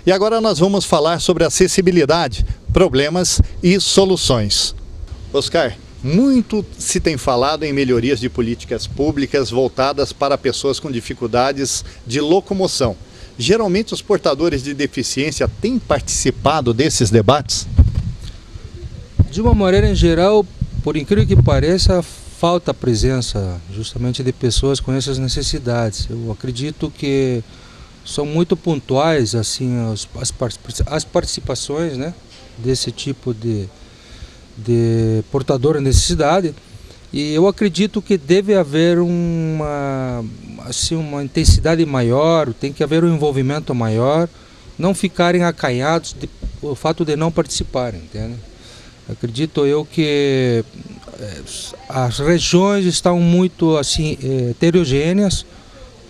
E agora nós vamos falar sobre acessibilidade, problemas e soluções. Oscar, muito se tem falado em melhorias de políticas públicas voltadas para pessoas com dificuldades de locomoção. Geralmente os portadores de deficiência têm participado desses debates? De uma maneira em geral, por incrível que pareça, falta a presença justamente de pessoas com essas necessidades. Eu acredito que são muito pontuais assim as participações, né, desse tipo de portador de necessidade, e eu acredito que deve haver uma intensidade maior, tem que haver um envolvimento maior, não ficarem acanhados o fato de não participarem, entende? Acredito eu que as regiões estão muito assim heterogêneas,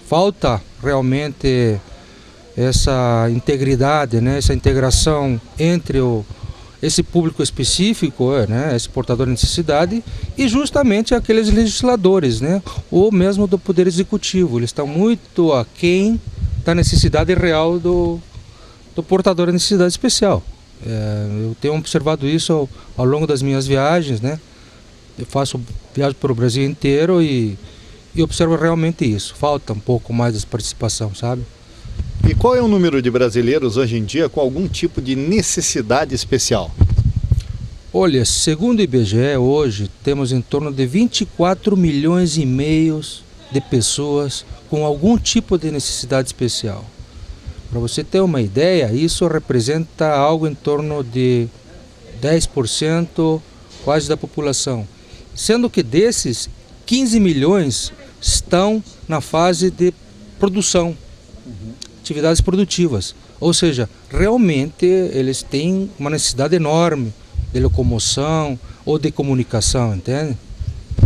falta realmente essa integridade, né, essa integração entre esse público específico, né, esse portador de necessidade, e justamente aqueles legisladores, né, ou mesmo do Poder Executivo. Eles estão muito aquém da necessidade real do portador de necessidade especial. Eu tenho observado isso ao longo das minhas viagens, né? Eu faço viagem para o Brasil inteiro e observo realmente isso. Falta um pouco mais de participação, sabe? E qual é o número de brasileiros hoje em dia com algum tipo de necessidade especial? Olha, segundo o IBGE, hoje temos em torno de 24 milhões e meio de pessoas com algum tipo de necessidade especial. Para você ter uma ideia, isso representa algo em torno de 10% quase da população. Sendo que desses, 15 milhões estão na fase de produção, atividades produtivas. Ou seja, realmente eles têm uma necessidade enorme de locomoção ou de comunicação, entende?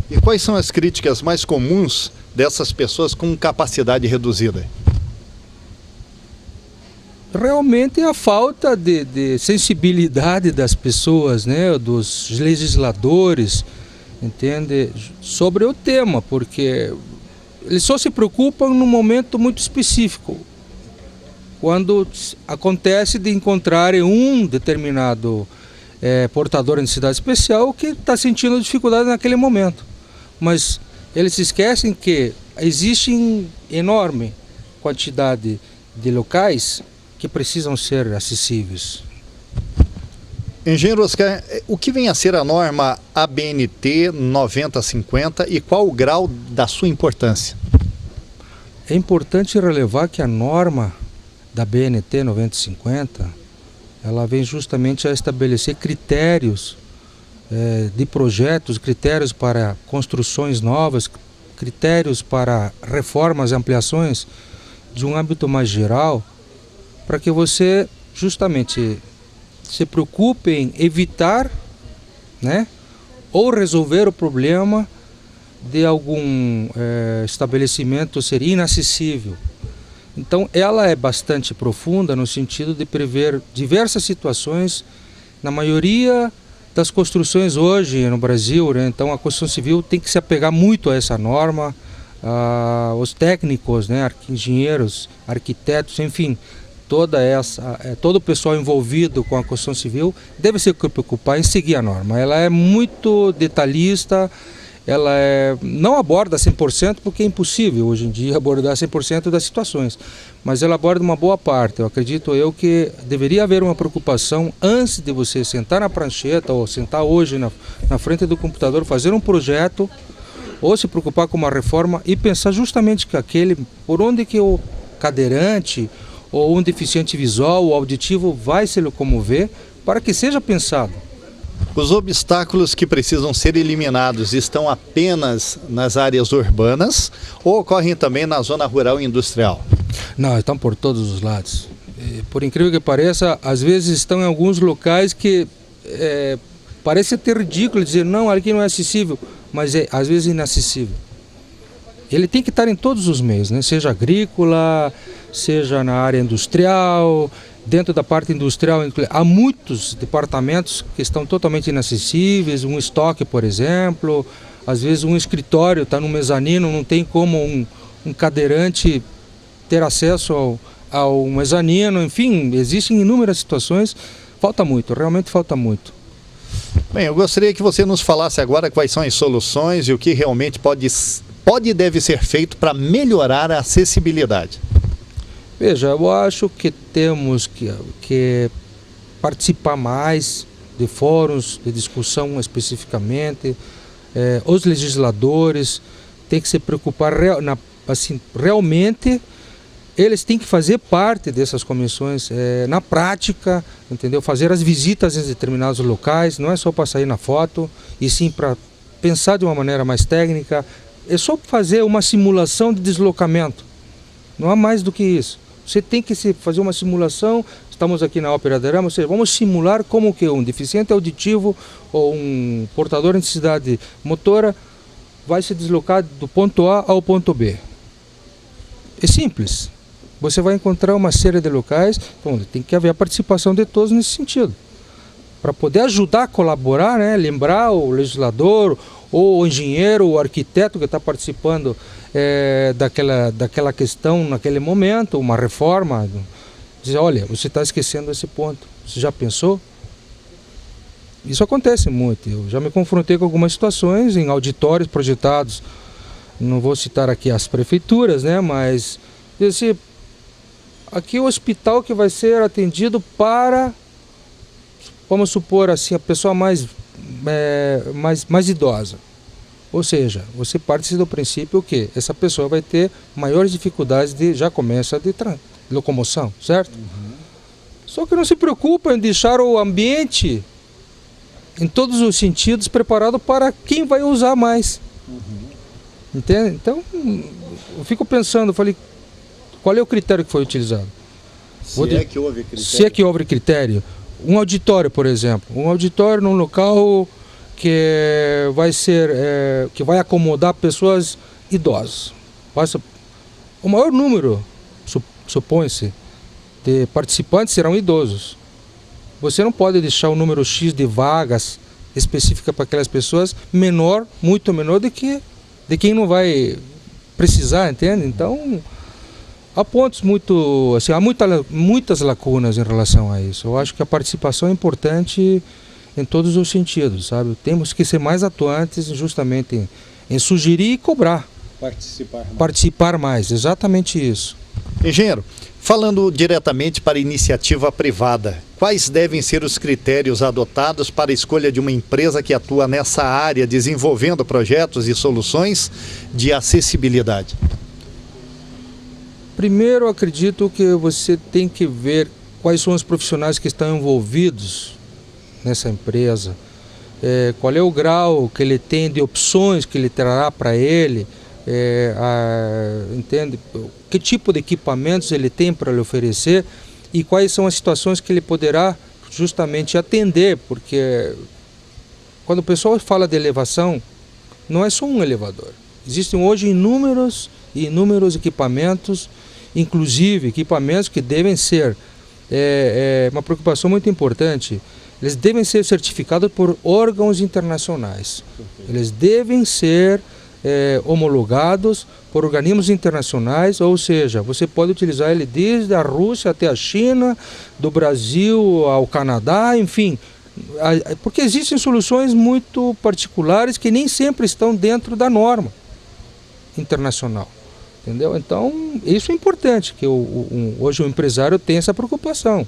E quais são as críticas mais comuns dessas pessoas com capacidade reduzida? Realmente a falta de sensibilidade das pessoas, né, dos legisladores, entende, sobre o tema, porque eles só se preocupam num momento muito específico, quando acontece de encontrarem um determinado portador de necessidade especial que está sentindo dificuldade naquele momento. Mas eles esquecem que existe enorme quantidade de locais que precisam ser acessíveis. Engenheiro Oscar, o que vem a ser a norma ABNT 9050 e qual o grau da sua importância? É importante relevar que a norma da BNT 9050, ela vem justamente a estabelecer critérios de projetos, critérios para construções novas, critérios para reformas e ampliações de um âmbito mais geral, para que você justamente se preocupe em evitar, né, ou resolver o problema de algum estabelecimento ser inacessível. Então ela é bastante profunda no sentido de prever diversas situações, na maioria das construções hoje no Brasil, né? Então a construção civil tem que se apegar muito a essa norma, os técnicos, né, engenheiros, arquitetos, enfim, todo o pessoal envolvido com a construção civil deve se preocupar em seguir a norma. Ela é muito detalhista, ela não aborda 100%, porque é impossível hoje em dia abordar 100% das situações, mas ela aborda uma boa parte. Eu acredito que deveria haver uma preocupação antes de você sentar na prancheta ou sentar hoje na frente do computador, fazer um projeto ou se preocupar com uma reforma e pensar justamente que por onde que o cadeirante ou um deficiente visual ou auditivo vai se locomover, para que seja pensado. Os obstáculos que precisam ser eliminados estão apenas nas áreas urbanas ou ocorrem também na zona rural e industrial? Não, estão por todos os lados. Por incrível que pareça, às vezes estão em alguns locais que parece até ridículo dizer, não, aqui não é acessível, mas é às vezes inacessível. Ele tem que estar em todos os meios, né? Seja agrícola, seja na área industrial. Dentro da parte industrial, há muitos departamentos que estão totalmente inacessíveis, um estoque, por exemplo, às vezes um escritório está no mezanino, não tem como um cadeirante ter acesso ao mezanino, enfim, existem inúmeras situações. Falta muito, realmente falta muito. Bem, eu gostaria que você nos falasse agora quais são as soluções e o que realmente pode e deve ser feito para melhorar a acessibilidade. Veja, eu acho que temos que participar mais de fóruns de discussão especificamente. Os legisladores têm que se preocupar realmente. Eles têm que fazer parte dessas comissões na prática, entendeu? Fazer as visitas em determinados locais, não é só para sair na foto, e sim para pensar de uma maneira mais técnica. É só fazer uma simulação de deslocamento, não há mais do que isso. Você tem que fazer uma simulação. Estamos aqui na Ópera de Arama, ou seja, vamos simular como que um deficiente auditivo ou um portador de necessidade motora vai se deslocar do ponto A ao ponto B. É simples. Você vai encontrar uma série de locais onde tem que haver a participação de todos nesse sentido. Para poder ajudar a colaborar, né? Lembrar o legislador, ou o engenheiro, o arquiteto que está participando daquela questão naquele momento, uma reforma. Dizer, olha, você está esquecendo esse ponto. Você já pensou? Isso acontece muito. Eu já me confrontei com algumas situações em auditórios projetados. Não vou citar aqui as prefeituras, né? Mas assim, aqui o hospital que vai ser atendido para, vamos supor assim, a pessoa mais idosa. Ou seja, você parte do princípio que essa pessoa vai ter maiores dificuldades de locomoção, certo? Uhum. Só que não se preocupa em deixar o ambiente, em todos os sentidos, preparado para quem vai usar mais. Uhum. Entende? Então, eu fico pensando, falei, qual é o critério que foi utilizado? Se é que houve critério. Se é que houve critério. Um auditório, por exemplo. Um auditório num local que vai acomodar pessoas idosas. O maior número, supõe-se, de participantes serão idosos. Você não pode deixar o número X de vagas específicas para aquelas pessoas menor, muito menor de quem não vai precisar, entende? Então, há pontos assim, há muitas lacunas em relação a isso. Eu acho que a participação é importante em todos os sentidos, sabe? Temos que ser mais atuantes justamente em sugerir e cobrar. Participar mais, exatamente isso. Engenheiro, falando diretamente para a iniciativa privada, quais devem ser os critérios adotados para a escolha de uma empresa que atua nessa área, desenvolvendo projetos e soluções de acessibilidade? Primeiro, acredito que você tem que ver quais são os profissionais que estão envolvidos nessa empresa, qual é o grau que ele tem de opções que ele trará para ele, entende? Que tipo de equipamentos ele tem para lhe oferecer e quais são as situações que ele poderá justamente atender, porque quando o pessoal fala de elevação, não é só um elevador. Existem hoje inúmeros equipamentos, inclusive equipamentos que devem ser, uma preocupação muito importante, eles devem ser certificados por órgãos internacionais. Eles devem ser homologados por organismos internacionais, ou seja, você pode utilizar ele desde a Rússia até a China, do Brasil ao Canadá, enfim, porque existem soluções muito particulares que nem sempre estão dentro da norma internacional, entendeu? Então, isso é importante, que hoje o empresário tem essa preocupação,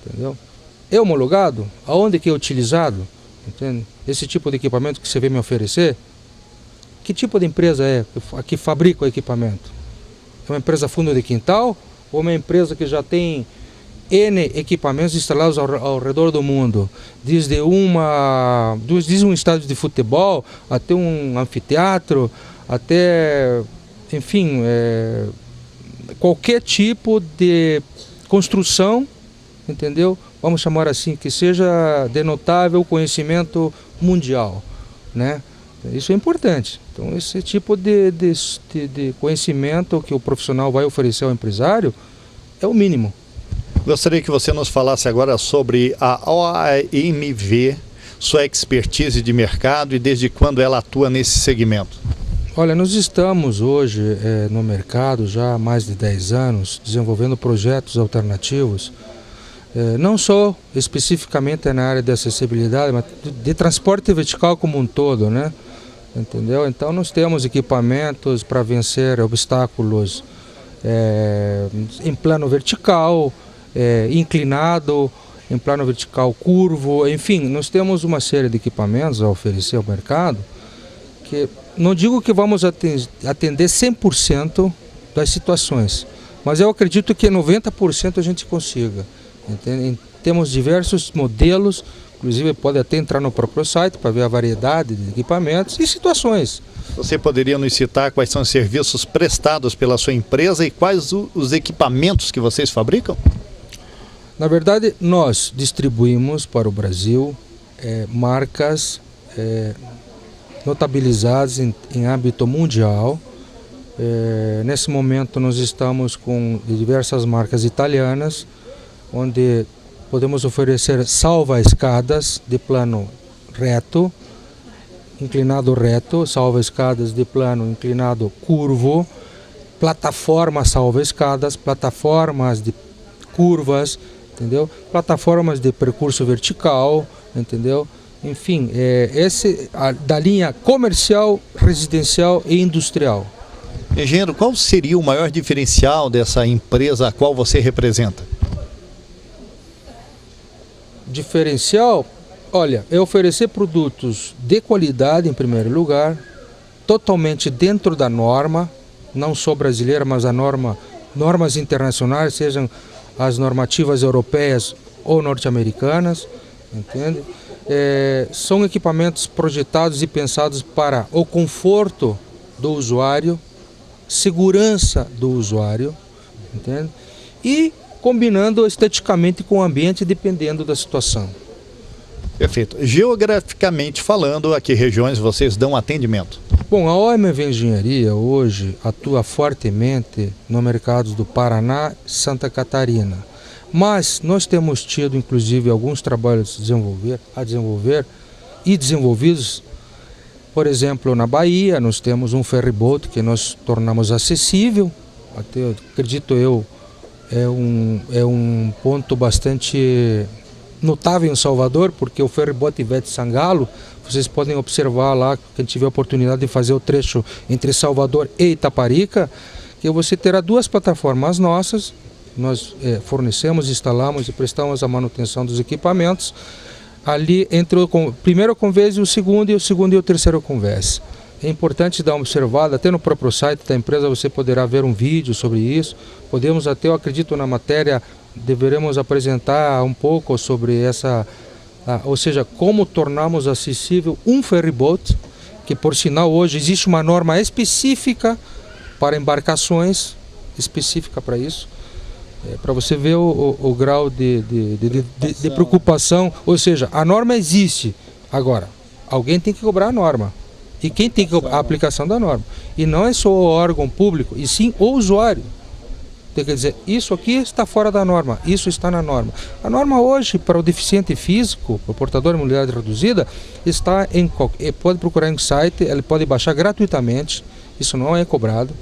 entendeu? É homologado? Aonde que é utilizado? Entende? Esse tipo de equipamento que você vem me oferecer, que tipo de empresa é que fabrica o equipamento? É uma empresa fundo de quintal ou uma empresa que já tem N equipamentos instalados ao redor do mundo? Desde um estádio de futebol até um anfiteatro, até, enfim, qualquer tipo de construção, entendeu? Vamos chamar assim, que seja de notável conhecimento mundial, né? Isso é importante. Então, esse tipo de conhecimento que o profissional vai oferecer ao empresário é o mínimo. Gostaria que você nos falasse agora sobre a OAMV, sua expertise de mercado e desde quando ela atua nesse segmento. Olha, nós estamos hoje no mercado já há mais de 10 anos desenvolvendo projetos alternativos, não só especificamente na área de acessibilidade, mas de transporte vertical como um todo, né? Entendeu? Então nós temos equipamentos para vencer obstáculos em plano vertical, inclinado, em plano vertical curvo, enfim, nós temos uma série de equipamentos a oferecer ao mercado que não digo que vamos atender 100% das situações, mas eu acredito que 90% a gente consiga. Entende? Temos diversos modelos, inclusive pode até entrar no próprio site para ver a variedade de equipamentos e situações. Você poderia nos citar quais são os serviços prestados pela sua empresa e quais os equipamentos que vocês fabricam? Na verdade, nós distribuímos para o Brasil marcas notabilizadas em âmbito mundial. Nesse momento nós estamos com diversas marcas italianas, onde podemos oferecer salva-escadas de plano reto, inclinado reto, salva-escadas de plano inclinado curvo, plataformas salva-escadas, plataformas de curvas, entendeu? Plataformas de percurso vertical, entendeu? Enfim, da linha comercial, residencial e industrial. Engenheiro, qual seria o maior diferencial dessa empresa a qual você representa? Diferencial? Olha, é oferecer produtos de qualidade em primeiro lugar, totalmente dentro da norma, não só brasileira, mas normas internacionais, sejam as normativas europeias ou norte-americanas, entende? São equipamentos projetados e pensados para o conforto do usuário, segurança do usuário, entende? E combinando esteticamente com o ambiente, dependendo da situação. Perfeito. Geograficamente falando, a que regiões vocês dão atendimento? Bom, a OMV Engenharia hoje atua fortemente no mercado do Paraná e Santa Catarina. Mas nós temos tido, inclusive, alguns trabalhos a desenvolver e desenvolvidos. Por exemplo, na Bahia, nós temos um ferryboat que nós tornamos acessível. Até, acredito eu, é um ponto bastante notável em Salvador, porque o ferryboat Ivete Sangalo, vocês podem observar lá, quem tiver a oportunidade de fazer o trecho entre Salvador e Itaparica, que você terá duas plataformas nossas. Nós fornecemos, instalamos e prestamos a manutenção dos equipamentos ali entre o primeiro convés e o segundo e o terceiro convés. É importante dar uma observada, até no próprio site da empresa você poderá ver um vídeo sobre isso. Podemos até, eu acredito na matéria, deveremos apresentar um pouco sobre ou seja, como tornamos acessível um ferryboat, que por sinal hoje existe uma norma específica para embarcações, específica para isso. Para você ver o grau de preocupação, ou seja, a norma existe, agora, alguém tem que cobrar a norma, e quem tem que cobrar a aplicação da norma, e não é só o órgão público, e sim o usuário. Quer dizer, isso aqui está fora da norma, isso está na norma. A norma hoje, para o deficiente físico, o portador de mobilidade reduzida, está pode procurar em site, ele pode baixar gratuitamente, isso não é cobrado.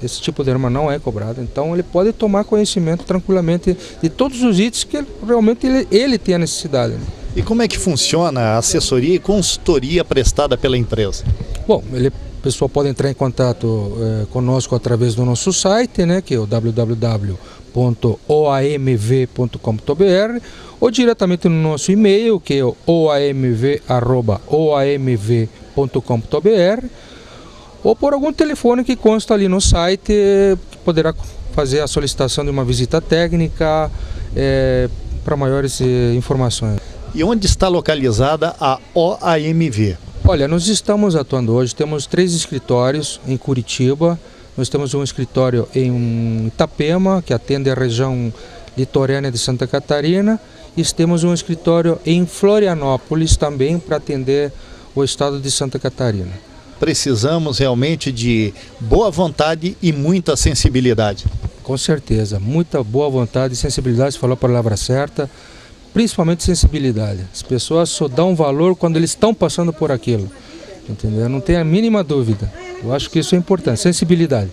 Esse tipo de norma não é cobrado, então ele pode tomar conhecimento tranquilamente de todos os itens que realmente ele tem a necessidade. E como é que funciona a assessoria e consultoria prestada pela empresa? Bom, o pessoal pode entrar em contato conosco através do nosso site, né, que é o www.oamv.com.br, ou diretamente no nosso e-mail, que é o oamv@oamv.com.br, ou por algum telefone que consta ali no site, que poderá fazer a solicitação de uma visita técnica para maiores informações. E onde está localizada a OAMV? Olha, nós estamos atuando hoje, temos 3 escritórios em Curitiba, nós temos um escritório em Itapema, que atende a região litorânea de Santa Catarina, e temos um escritório em Florianópolis também para atender o estado de Santa Catarina. Precisamos realmente de boa vontade e muita sensibilidade. Com certeza, muita boa vontade e sensibilidade, você falou a palavra certa, principalmente sensibilidade. As pessoas só dão valor quando eles estão passando por aquilo, entendeu? Não tem a mínima dúvida. Eu acho que isso é importante, sensibilidade.